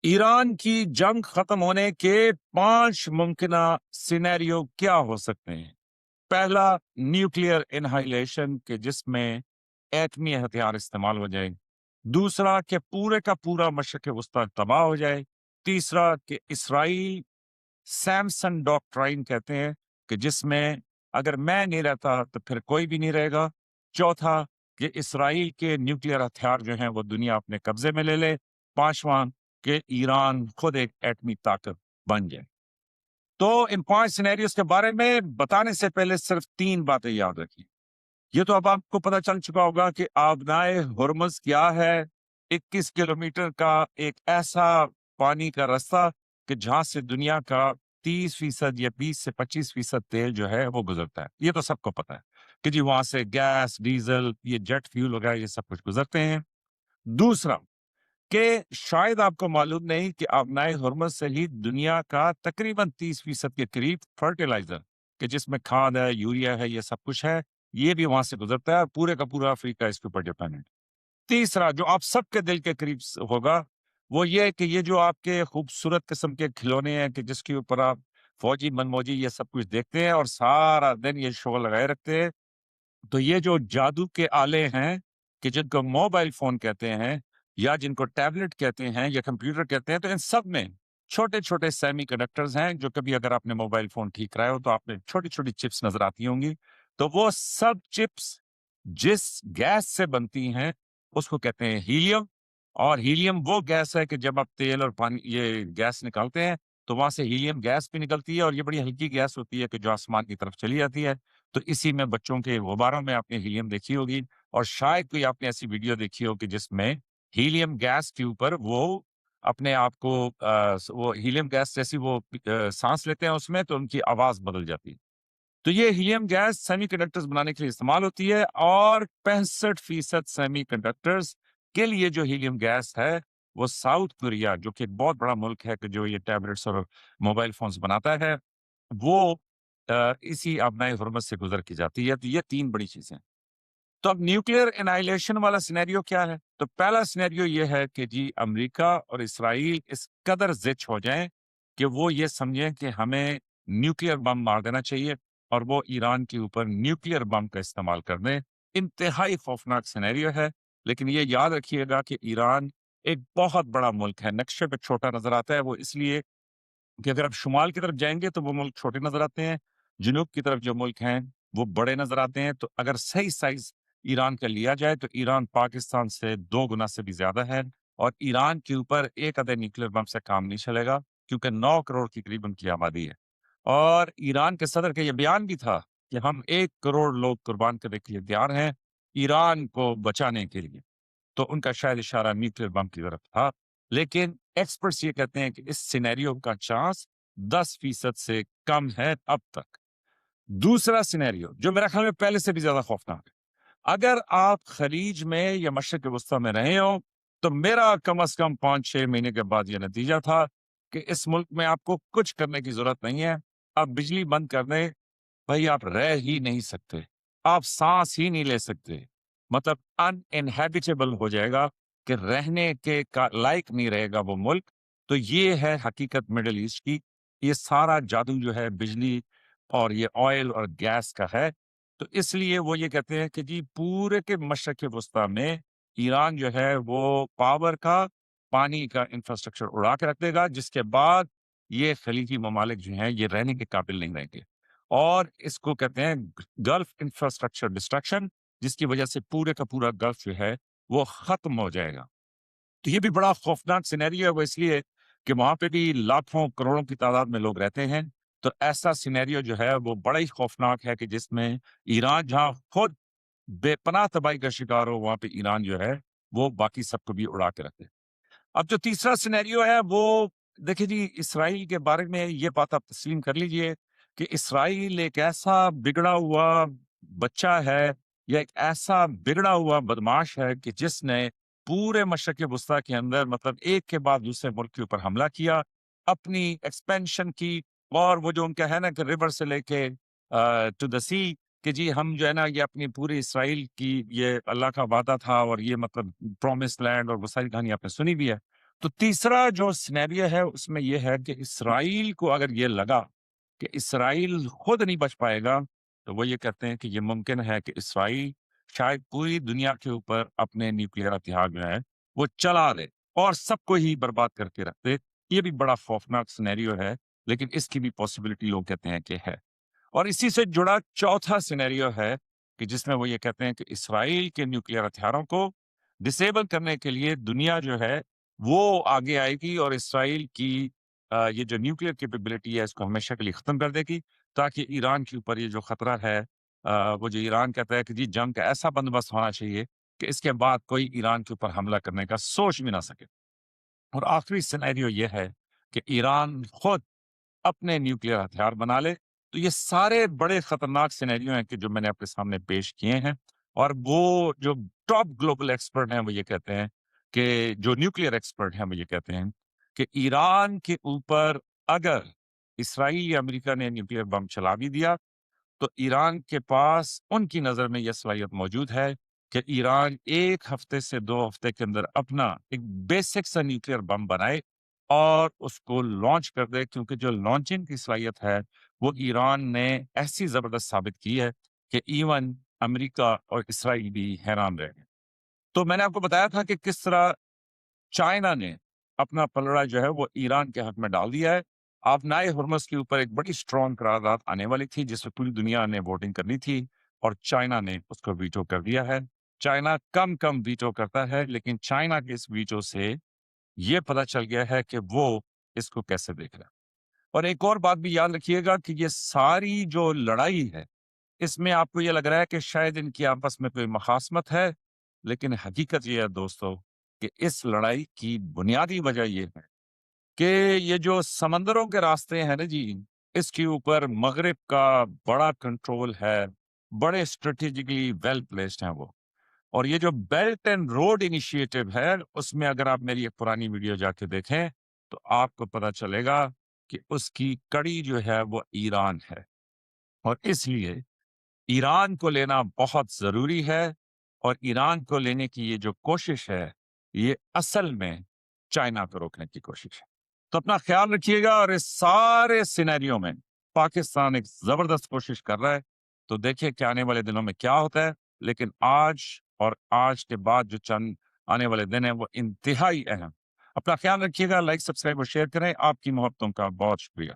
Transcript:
Iran की जंग खत्म होने के 5 मुमकिना सिनेरियो क्या हो सकते हैं? पहला, न्यूक्लियर एनहाइलेशन के जिसमें एटमी हथियार इस्तेमाल हो जाए। दूसरा, कि पूरे का पूरा मशरक़ वस्ता तबाह हो जाए। तीसरा, कि इसराइल सैमसन डॉक्ट्राइन कहते हैं कि जिसमें अगर मैं नहीं रहता तो फिर कोई भी नहीं रहेगा। चौथा, कि इसराइल के न्यूक्लियर हथियार जो हैं वो दुनिया अपने कब्जे में ले ले। पांचवा, कि ईरान खुद एक एटमी ताकत बन जाए। तो इन 5 सिनेरियोस के बारे में बताने से पहले सिर्फ 3 बातें याद रखिए। ये तो अब आपको पता चल चुका होगा कि आबनाए हुर्मुज़ क्या है। 21 किलोमीटर का एक ऐसा पानी का रास्ता कि जहाँ से दुनिया का 30% या 20 से 25% तेल जो है वो गुजरता है। ये तो सबको पता है कि जी वहाँ से गैस, डीज़ल, ये जेट फ्यूल वगैरह ये सब कुछ गुजरते हैं। दूसरा, कि शायद आपको मालूम नहीं कि आबनाए हुर्मुज़ से ही दुनिया का तकरीबन 30% के करीब फर्टिलाइज़र कि जिसमें खाद है, यूरिया है, ये सब कुछ है, ये भी वहाँ से गुजरता है। पूरे का पूरा अफ्रीका इसके ऊपर डिपेंडेंट है। तीसरा, जो आप सबके दिल के करीब होगा, वो ये है कि ये जो आपके खूबसूरत किस्म के खिलौने हैं कि जिसके ऊपर आप फौजी मनमौजी ये सब कुछ देखते हैं और सारा दिन ये शो लगाए रखते हैं, तो ये जो जादू के आले हैं कि जिनको मोबाइल फोन कहते हैं या जिनको टैबलेट कहते हैं या कंप्यूटर कहते हैं, तो इन सब में छोटे छोटे सेमी कंडक्टर्स हैं जो कभी अगर आपने मोबाइल फोन ठीक कराया हो तो आपने छोटी छोटी चिप्स नजर आती होंगी। तो वो सब चिप्स जिस गैस से बनती हैं उसको कहते हैं हीलियम। और हीलियम वो गैस है कि जब आप तेल और पानी ये गैस निकालते हैं तो वहां से हीलियम गैस भी निकलती है और ये बड़ी हल्की गैस होती है कि जो आसमान की तरफ चली जाती है। तो इसी में बच्चों के गुब्बारों में आपने हीलियम देखी होगी और शायद कोई आपने ऐसी वीडियो देखी हो कि जिसमें हीलियम गैस के ऊपर वो अपने आप को वो हीलियम गैस जैसी वो सांस लेते हैं उसमें तो उनकी आवाज बदल जाती है। तो ये हीलियम गैस सेमीकंडक्टर्स बनाने के लिए इस्तेमाल होती है और 65% सेमीकंडक्टर्स के लिए जो हीलियम गैस है वो साउथ कोरिया जो कि एक बहुत बड़ा मुल्क है कि जो ये टैबलेट्स और मोबाइल फोन्स बनाता है वो इसी आबनाए हुर्मुज़ से गुजर की जाती है। तो ये 3 बड़ी चीजें। तो अब न्यूक्लियर एनाइलेशन वाला सिनेरियो क्या है? तो पहला सिनेरियो ये है कि जी अमेरिका और इसराइल इस कदर ज़िच हो जाएं कि वो ये समझें कि हमें न्यूक्लियर बम मार देना चाहिए और वो ईरान के ऊपर न्यूक्लियर बम का इस्तेमाल कर दें। इंतहाई खौफनाक सिनेरियो है, लेकिन ये याद रखिएगा कि ईरान एक बहुत बड़ा मुल्क है। नक्शे पे छोटा नज़र आता है वो इसलिए कि अगर आप शुमाल की तरफ जाएँगे तो वो मुल्क छोटे नज़र आते हैं, जनूब की तरफ जो मुल्क हैं, वो बड़े नज़र आते हैं। तो अगर सही साइज़ ईरान का लिया जाए तो ईरान पाकिस्तान से 2 गुना से भी ज़्यादा है और ईरान के ऊपर एक आधे न्यूक्लियर बम से काम नहीं चलेगा क्योंकि 9 करोड़ के करीब उनकी आबादी है। और ईरान के सदर का ये बयान भी था कि हम 1 करोड़ लोग कुर्बान करने के लिए तैयार हैं, ईरान को बचाने के लिए। तो उनका शायद इशारा न्यूक्लियर बम की तरफ था। लेकिन एक्सपर्ट्स ये कहते हैं कि इस सिनेरियो का चांस 10% से कम है अब तक। दूसरा सिनेरियो जो मेरा ख्याल में पहले से भी ज्यादा खौफनाक है। अगर आप खलीज में या मशरक वस्ता में रहे हो तो मेरा कम से कम 5-6 महीने के बाद यह नतीजा था कि इस मुल्क में आपको कुछ करने की जरूरत नहीं है। आप बिजली बंद कर दें, भाई आप रह ही नहीं सकते, आप सांस ही नहीं ले सकते। मतलब अनइनहैबिटेबल हो जाएगा कि रहने के लायक नहीं रहेगा वो मुल्क। तो ये है हकीकत मिडल ईस्ट की। ये सारा जादू जो है बिजली और ये ऑयल और गैस का है। तो इसलिए वो ये कहते हैं कि जी पूरे के मशरक़ वस्ता में ईरान जो है वो पावर का, पानी का इंफ्रास्ट्रक्चर उड़ा के रख देगा, जिसके बाद ये खलीजी ममालिक जो हैं ये रहने के काबिल नहीं रहेंगे। और इसको कहते हैं गल्फ इंफ्रास्ट्रक्चर डिस्ट्रक्शन, जिसकी वजह से पूरे का पूरा गल्फ जो है वो खत्म हो जाएगा। तो ये भी बड़ा खौफनाक सिनेरियो है वो इसलिए कि वहां पे भी लाखों करोड़ों की तादाद में लोग रहते हैं। तो ऐसा सिनेरियो जो है वो बड़ा ही खौफनाक है कि जिसमें ईरान जहां खुद बेपनाह तबाही का शिकार हो वहां पे ईरान जो है वो बाकी सबको भी उड़ा के रखे। अब जो तीसरा सिनेरियो है वो देखिए जी इसराइल के बारे में ये बात आप तस्लीम कर लीजिए कि इसराइल एक ऐसा बिगड़ा हुआ बच्चा है या एक ऐसा बिगड़ा हुआ बदमाश है कि जिसने पूरे मशरक़ वस्ता के अंदर मतलब एक के बाद दूसरे मुल्क के ऊपर हमला किया, अपनी एक्सपेंशन की। और वो जो उनका है ना कि रिवर से लेके टू द सी कि जी हम जो है ना ये अपनी पूरी इसराइल की ये अल्लाह का वादा था और ये मतलब प्रॉमिस लैंड और वो सारी कहानी आपने सुनी भी है। تو تیسرا جو سینیریو ہے اس میں یہ ہے کہ اسرائیل کو اگر یہ لگا کہ اسرائیل خود نہیں بچ پائے گا، تو وہ یہ کہتے ہیں کہ یہ ممکن ہے کہ اسرائیل شاید پوری دنیا کے اوپر اپنے نیوکلیئر ہتھیار جو ہے وہ چلا دے اور سب کو ہی برباد کر کے رکھ دے۔ یہ بھی بڑا خوفناک سینیریو ہے، لیکن اس کی بھی پاسبلٹی لوگ کہتے ہیں کہ ہے۔ اور اسی سے جڑا چوتھا سینیریو ہے کہ جس میں وہ یہ کہتے ہیں کہ اسرائیل کے نیوکلیئر ہتھیاروں کو ڈسیبل کرنے کے لیے دنیا جو ہے وہ آگے آئے گی اور اسرائیل کی یہ جو نیوکلیئر کیپیبلٹی ہے اس کو ہمیشہ کے لیے ختم کر دے گی، تاکہ ایران کے اوپر یہ جو خطرہ ہے وہ جو ایران کہتا ہے کہ جی جنگ کا ایسا بندوبست ہونا چاہیے کہ اس کے بعد کوئی ایران کے اوپر حملہ کرنے کا سوچ بھی نہ سکے۔ اور آخری سینیریو یہ ہے کہ ایران خود اپنے نیوکلیئر ہتھیار بنا لے۔ تو یہ سارے بڑے خطرناک سینیریو ہیں کہ جو میں نے آپ کے سامنے پیش کیے ہیں، اور وہ جو ٹاپ گلوبل ایکسپرٹ ہیں وہ یہ کہتے ہیں کہ جو نیوکلیئر ایکسپرٹ ہیں وہ یہ کہتے ہیں کہ ایران کے اوپر اگر اسرائیل یا امریکہ نے نیوکلیئر بم چلا بھی دیا تو ایران کے پاس ان کی نظر میں یہ صلاحیت موجود ہے کہ ایران 1 ہفتے سے 2 ہفتے کے اندر اپنا ایک بیسک سا نیوکلیئر بم بنائے اور اس کو لانچ کر دے، کیونکہ جو لانچنگ کی صلاحیت ہے وہ ایران نے ایسی زبردست ثابت کی ہے کہ ایون امریکہ اور اسرائیل بھی حیران رہ گئے۔ تو میں نے آپ کو بتایا تھا کہ کس طرح چائنا نے اپنا پلڑا جو ہے وہ ایران کے حق میں ڈال دیا ہے۔ آبنائے ہرمز کے اوپر ایک بڑی سٹرونگ قرارداد آنے والی تھی جس میں پوری دنیا نے ووٹنگ کرنی تھی، اور چائنا نے اس کو ویٹو کر دیا ہے۔ چائنا کم ویٹو کرتا ہے، لیکن چائنا کے اس ویٹو سے یہ پتہ چل گیا ہے کہ وہ اس کو کیسے دیکھ رہا ہے۔ اور ایک اور بات بھی یاد رکھیے گا کہ یہ ساری جو لڑائی ہے اس میں آپ کو یہ لگ رہا ہے کہ شاید ان کی آپس میں کوئی مخاصمت ہے، لیکن حقیقت یہ ہے دوستو کہ اس لڑائی کی بنیادی وجہ یہ ہے کہ یہ جو سمندروں کے راستے ہیں نا جی، اس کے اوپر مغرب کا بڑا کنٹرول ہے، بڑے اسٹریٹجیکلی ویل پلیسڈ ہیں وہ۔ اور یہ جو بیلٹ اینڈ روڈ انیشیٹو ہے اس میں اگر آپ میری ایک پرانی ویڈیو جا کے دیکھیں تو آپ کو پتا چلے گا کہ اس کی کڑی جو ہے وہ ایران ہے، اور اس لیے ایران کو لینا بہت ضروری ہے، اور ایران کو لینے کی یہ جو کوشش ہے یہ اصل میں چائنا کو روکنے کی کوشش ہے۔ تو اپنا خیال رکھیے گا، اور اس سارے سینیریو میں پاکستان ایک زبردست کوشش کر رہا ہے، تو دیکھیے کہ آنے والے دنوں میں کیا ہوتا ہے۔ لیکن آج اور آج کے بعد جو چند آنے والے دن ہیں وہ انتہائی اہم۔ اپنا خیال رکھیے گا، لائک سبسکرائب اور شیئر کریں۔ آپ کی محبتوں کا بہت شکریہ۔